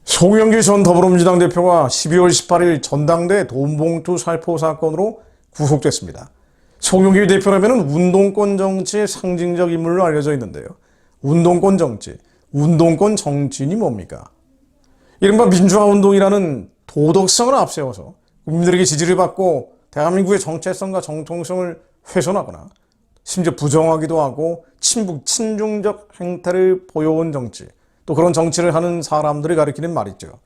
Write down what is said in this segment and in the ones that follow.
송영길 전 더불어민주당 대표가 12월 18일 전당대 돈봉투 살포 사건으로 구속됐습니다. 송영길 대표라면 운동권 정치의 상징적 인물로 알려져 있는데요. 운동권 정치, 운동권 정치인이 뭡니까? 이른바 민주화운동이라는 도덕성을 앞세워서 국민들에게 지지를 받고 대한민국의 정체성과 정통성을 훼손하거나 심지어 부정하기도 하고 친북, 친중적 행태를 보여온 정치, 또 그런 정치를 하는 사람들을 가리키는 말이죠.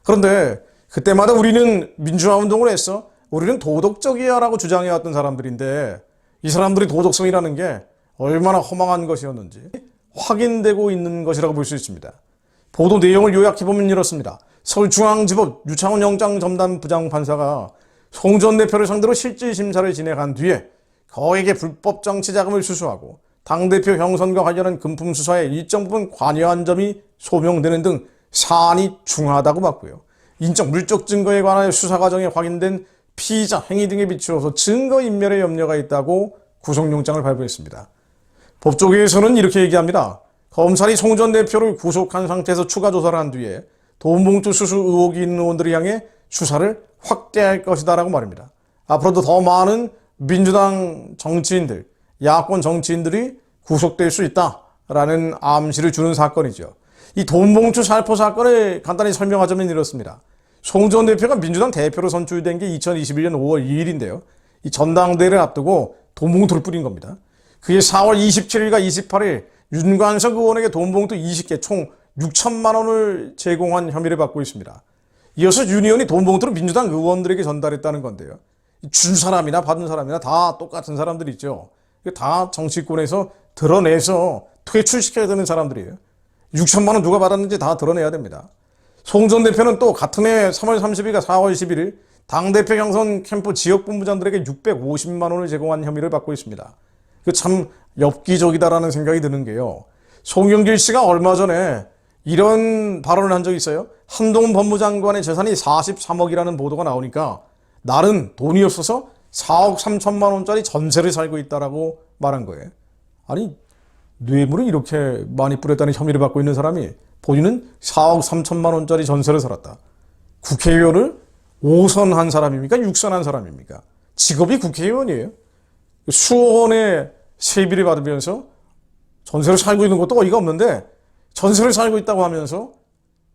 그런데 그때마다 우리는 민주화운동을 했어, 우리는 도덕적이야 라고 주장해왔던 사람들인데, 이 사람들의 도덕성이라는 게 얼마나 허망한 것이었는지 확인되고 있는 것이라고 볼 수 있습니다. 보도 내용을 요약해보면 이렇습니다. 서울중앙지법 유창훈 영장전담 부장판사가 송 전 대표를 상대로 실질심사를 진행한 뒤에 거액의 불법 정치자금을 수수하고 당대표 경선과 관련한 금품 수사에 일정 부분 관여한 점이 소명되는 등 사안이 중하다고 봤고요. 인적 물적 증거에 관하여 수사 과정에 확인된 피의자 행위 등에 비추어서 증거인멸의 염려가 있다고 구속영장을 발부했습니다. 법조계에서는 이렇게 얘기합니다. 검찰이 송 전 대표를 구속한 상태에서 추가 조사를 한 뒤에 돈봉투 수수 의혹이 있는 의원들을 향해 수사를 확대할 것이다 라고 말입니다. 앞으로도 더 많은 민주당 정치인들, 야권 정치인들이 구속될 수 있다라는 암시를 주는 사건이죠. 이 돈봉투 살포 사건을 간단히 설명하자면 이렇습니다. 송 전 대표가 민주당 대표로 선출된 게 2021년 5월 2일인데요. 이 전당대회를 앞두고 돈봉투를 뿌린 겁니다. 그게 4월 27일과 28일 윤관석 의원에게 돈봉투 20개 총 6천만 원을 제공한 혐의를 받고 있습니다. 이어서 윤 의원이 돈봉투를 민주당 의원들에게 전달했다는 건데요. 준 사람이나 받은 사람이나 다 똑같은 사람들이 있죠. 다 정치권에서 드러내서 퇴출시켜야 되는 사람들이에요. 6천만 원 누가 받았는지 다 드러내야 됩니다. 송 전 대표는 또 같은 해 3월 30일과 4월 11일 당대표 경선 캠프 지역본부장들에게 650만 원을 제공한 혐의를 받고 있습니다. 참 엽기적이다라는 생각이 드는 게요. 송영길 씨가 얼마 전에 이런 발언을 한 적이 있어요. 한동훈 법무장관의 재산이 43억이라는 보도가 나오니까 나는 돈이 없어서 4억 3천만 원짜리 전세를 살고 있다라고 말한 거예요. 아니, 뇌물을 이렇게 많이 뿌렸다는 혐의를 받고 있는 사람이 본인은 4억 3천만 원짜리 전세를 살았다. 국회의원을 5선 한 사람입니까? 6선 한 사람입니까? 직업이 국회의원이에요. 수억원의 세비를 받으면서 전세를 살고 있는 것도 어이가 없는데 전세를 살고 있다고 하면서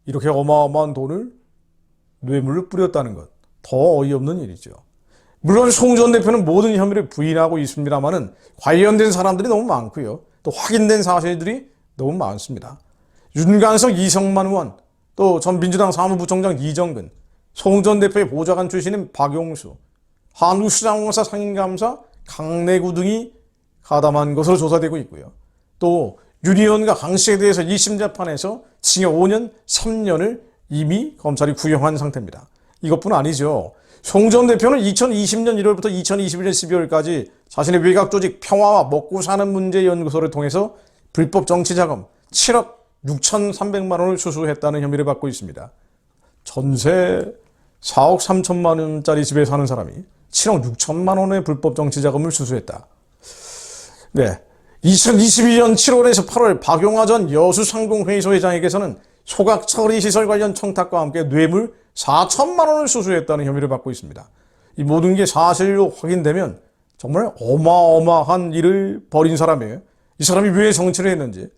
이렇게 어마어마한 돈을 뇌물을 뿌렸다는 것. 더 어이없는 일이죠. 물론 송 전 대표는 모든 혐의를 부인하고 있습니다만은 관련된 사람들이 너무 많고요. 또 확인된 사실들이 너무 많습니다. 윤관석, 이성만 의원, 또 전 민주당 사무부총장 이정근, 송 전 대표의 보좌관 출신인 박용수, 한국수자공사 상임감사 강내구 등이 가담한 것으로 조사되고 있고요. 또 윤 의원과 강 씨에 대해서 1심 재판에서 징역 5년, 3년을 이미 검찰이 구형한 상태입니다. 이것뿐 아니죠. 송 전 대표는 2020년 1월부터 2021년 12월까지 자신의 외곽조직 평화와 먹고 사는 문제 연구소를 통해서 불법 정치자금 7억 6,300만 원을 수수했다는 혐의를 받고 있습니다. 전세 4억 3천만 원짜리 집에 사는 사람이 7억 6천만 원의 불법 정치자금을 수수했다. 네, 2022년 7월에서 8월 박용화 전 여수상공회의소 회장에게서는 소각 처리시설 관련 청탁과 함께 뇌물 4천만 원을 수수했다는 혐의를 받고 있습니다. 이 모든 게 사실로 확인되면 정말 어마어마한 일을 벌인 사람이에요. 이 사람이 왜 정치를 했는지,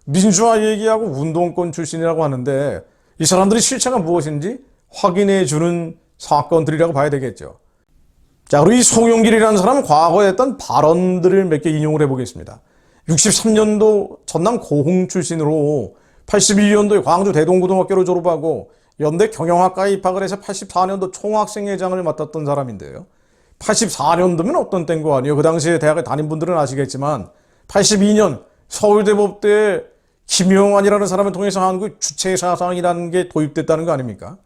민주화 얘기하고 운동권 출신이라고 하는데 이 사람들의 실체가 무엇인지 확인해주는 사건들이라고 봐야 되겠죠. 자, 그리고 이 송영길이라는 사람은 과거에 했던 발언들을 몇 개 인용을 해보겠습니다. 63년도 전남 고흥 출신으로 82년도에 광주 대동고등학교를 졸업하고 연대 경영학과에 입학을 해서 84년도 총학생회장을 맡았던 사람인데요. 84년도면 어떤 때인 거 아니에요. 그 당시에 대학에 다닌 분들은 아시겠지만 82년 서울대법대에 김용환이라는 사람을 통해서 한국 주체사상이라는 게 도입됐다는 거 아닙니까?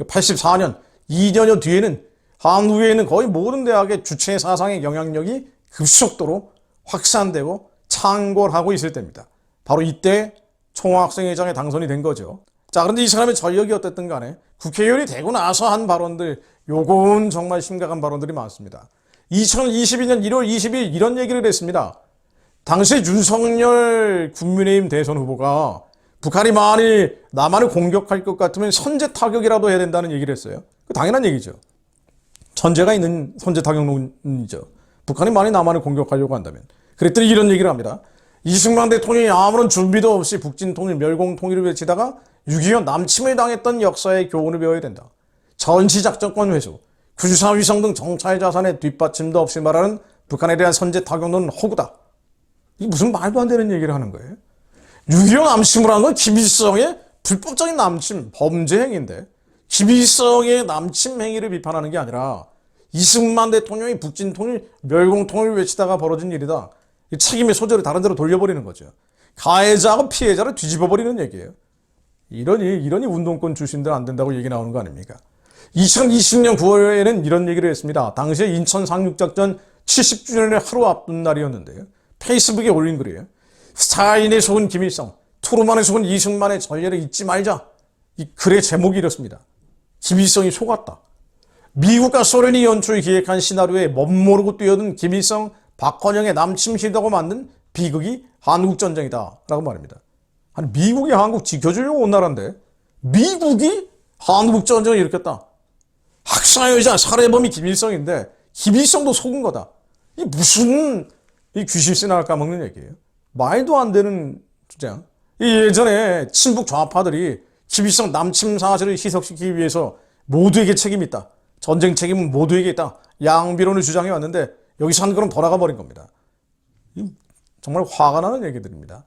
84년, 2년여 뒤에는 한국에 있는 거의 모든 대학의 주체사상의 영향력이 급속도로 확산되고 창궐하고 있을 때입니다. 바로 이때 총학생회장에 당선이 된 거죠. 자, 그런데 이 사람의 전력이 어땠든 간에 국회의원이 되고 나서 한 발언들, 요건 정말 심각한 발언들이 많습니다. 2022년 1월 20일 이런 얘기를 했습니다. 당시 윤석열 국민의힘 대선 후보가 북한이 만일 남한을 공격할 것 같으면 선제 타격이라도 해야 된다는 얘기를 했어요. 당연한 얘기죠. 전제가 있는 선제 타격론이죠. 북한이 만일 남한을 공격하려고 한다면. 그랬더니 이런 얘기를 합니다. 이승만 대통령이 아무런 준비도 없이 북진통일, 멸공통일을 외치다가 6.25 남침을 당했던 역사의 교훈을 배워야 된다. 전시작전권 회수, 군사 위성 등 정찰 자산의 뒷받침도 없이 말하는 북한에 대한 선제 타격론은 허구다. 이게 무슨 말도 안 되는 얘기를 하는 거예요. 6.25 남침을 한 건 김일성의 불법적인 남침, 범죄 행위인데 김일성의 남침 행위를 비판하는 게 아니라 이승만 대통령이 북진통일, 멸공통일을 외치다가 벌어진 일이다. 책임의 소재를 다른 데로 돌려버리는 거죠. 가해자하고 피해자를 뒤집어버리는 얘기예요. 이러니 운동권 출신들 안 된다고 얘기 나오는 거 아닙니까? 2020년 9월에는 이런 얘기를 했습니다. 당시에 인천 상륙작전 70주년을 하루 앞둔 날이었는데요. 페이스북에 올린 글이에요. 스타인에 속은 김일성, 트루만에 속은 이승만의 전례를 잊지 말자. 이 글의 제목이 이렇습니다. 김일성이 속았다. 미국과 소련이 연초에 기획한 시나리오에 멋모르고 뛰어든 김일성, 박헌영의 남침 시도하고 만든 비극이 한국전쟁이다 라고 말합니다. 아니 미국이 한국 지켜주려고 온 나라인데 미국이 한국전쟁을 일으켰다. 학살여자 살해범이 김일성인데 김일성도 속은 거다. 이 무슨 이 귀신씨나 까먹는 얘기예요. 말도 안 되는 주장. 예전에 친북 좌파들이 김일성 남침 사실을 희석시키기 위해서 모두에게 책임이 있다. 전쟁 책임은 모두에게 있다. 양비론을 주장해 왔는데 여기서 한 걸음 돌아가 버린 겁니다. 정말 화가 나는 얘기들입니다.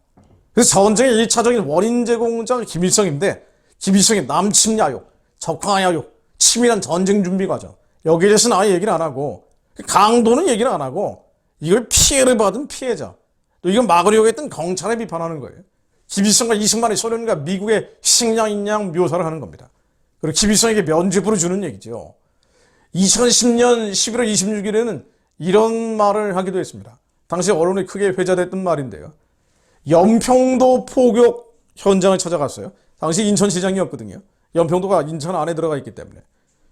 그래서 전쟁의 1차적인 원인 제공자가 김일성인데 김일성의 남침 야욕, 적화 야욕, 치밀한 전쟁 준비 과정 여기에 대해서는 아예 얘기를 안 하고 강도는 얘기를 안 하고 이걸 피해를 받은 피해자 또 이걸 막으려고 했던 경찰에 비판하는 거예요. 김일성과 이승만의 소련과 미국의 희생양 인양 묘사를 하는 겁니다. 그리고 김일성에게 면죄부를 주는 얘기죠. 2010년 11월 26일에는 이런 말을 하기도 했습니다. 당시 언론에 크게 회자됐던 말인데요. 연평도 포격 현장을 찾아갔어요. 당시 인천시장이었거든요. 연평도가 인천 안에 들어가 있기 때문에.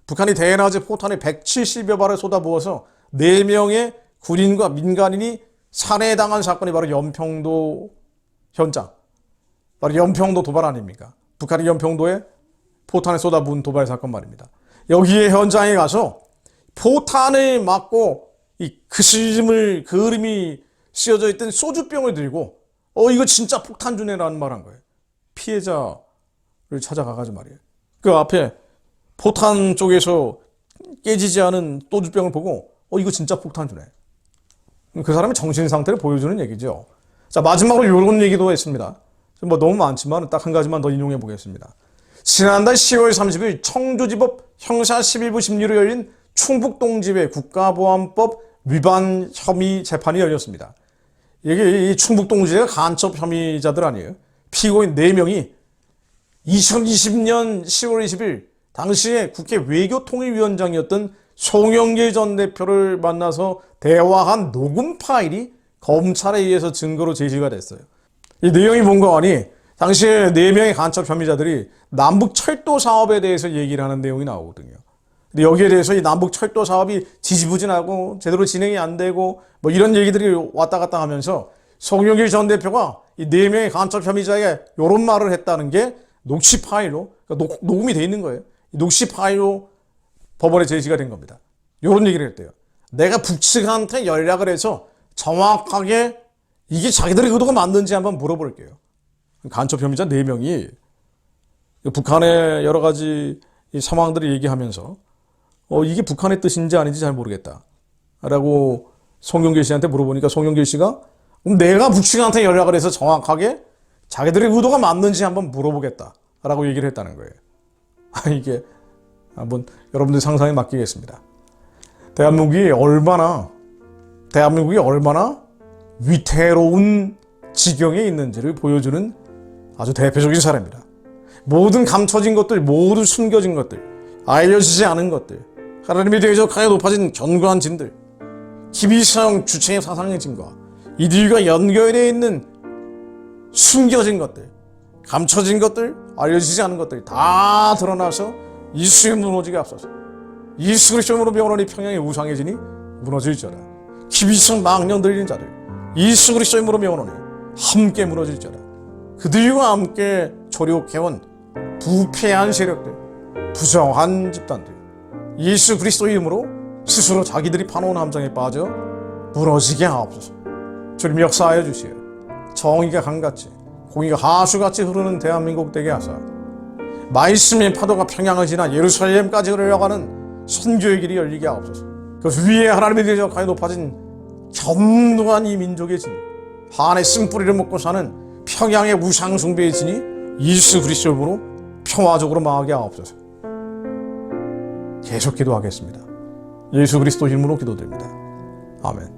북한이 대낮에 포탄에 170여 발을 쏟아부어서 4명의 군인과 민간인이 살해당한 사건이 바로 연평도 현장. 바로 연평도 도발 아닙니까? 북한이 연평도에 포탄에 쏟아부은 도발 사건 말입니다. 여기에 현장에 가서 포탄을 맞고 이 그림이 씌어져 있던 소주병을 들고 이거 진짜 폭탄주네라는 말 한 거예요. 피해자를 찾아가가지고 말이에요. 그 앞에 포탄 쪽에서 깨지지 않은 소주병을 보고 이거 진짜 폭탄주네. 그 사람의 정신 상태를 보여주는 얘기죠. 자, 마지막으로 이런 얘기도 했습니다. 뭐 너무 많지만 딱 한 가지만 더 인용해 보겠습니다. 지난달 10월 30일 청주지법 형사 11부 심리로 열린 충북동지회 국가보안법 위반 혐의 재판이 열렸습니다. 이게 이 충북동지회가 간첩 혐의자들 아니에요. 피고인 4명이 2020년 10월 20일 당시에 국회 외교통일위원장이었던 송영길 전 대표를 만나서 대화한 녹음 파일이 검찰에 의해서 증거로 제시가 됐어요. 이 내용이 뭔가 하니 당시에 4명의 간첩 혐의자들이 남북 철도 사업에 대해서 얘기를 하는 내용이 나오거든요. 근데 여기에 대해서 이 남북 철도 사업이 지지부진하고 제대로 진행이 안 되고 뭐 이런 얘기들이 왔다 갔다 하면서 송영길 전 대표가 이 4명의 간첩 혐의자에게 이런 말을 했다는 게 녹취 파일로 그러니까 녹음이 돼 있는 거예요. 녹취 파일로 법원에 제시가 된 겁니다. 이런 얘기를 했대요. 내가 북측한테 연락을 해서 정확하게 이게 자기들의 의도가 맞는지 한번 물어볼게요. 간첩 혐의자 4명이 북한의 여러 가지 상황들을 얘기하면서 이게 북한의 뜻인지 아닌지 잘 모르겠다 라고 송영길 씨한테 물어보니까 송영길 씨가 그럼 내가 북측한테 연락을 해서 정확하게 자기들의 의도가 맞는지 한번 물어보겠다 라고 얘기를 했다는 거예요. 이게 한번 여러분들 상상에 맡기겠습니다. 대한민국이 얼마나 위태로운 지경에 있는지를 보여주는 아주 대표적인 사례입니다. 모든 감춰진 것들, 모두 숨겨진 것들, 알려지지 않은 것들, 하나님에 대해서 가장 높아진 견고한 진들, 김일성 주체의 사상의 증거, 이들과 연결되어 있는 숨겨진 것들, 감춰진 것들, 알려지지 않은 것들 다 드러나서 이수의 무너지게 앞서서 예수 그리스도로 병원이 평양의 우상의 진이 무너질지어다. 김일성 망령 들리는 자들, 예수 그리스도의 이름으로 명하노니 함께 무너질지어다. 그들과 함께 조력해온 부패한 세력들, 부정한 집단들, 예수 그리스도의 이름으로 스스로 자기들이 파놓은 함정에 빠져 무너지게 하옵소서. 주님 역사하여 주시어 정의가 강같이 공의가 하수같이 흐르는 대한민국 되게 하사 말씀의 파도가 평양을 지나 예루살렘까지 흘러가는 선교의 길이 열리게 하옵소서. 그 위에 하나님의 대적하여 높아진 겸손한 이 민족의 진, 한의 쓴뿌리를 먹고 사는 평양의 우상숭배의 진이 예수 그리스도의 이름으로 평화적으로 망하게 하옵소서. 계속 기도하겠습니다. 예수 그리스도 이름으로 기도드립니다. 아멘.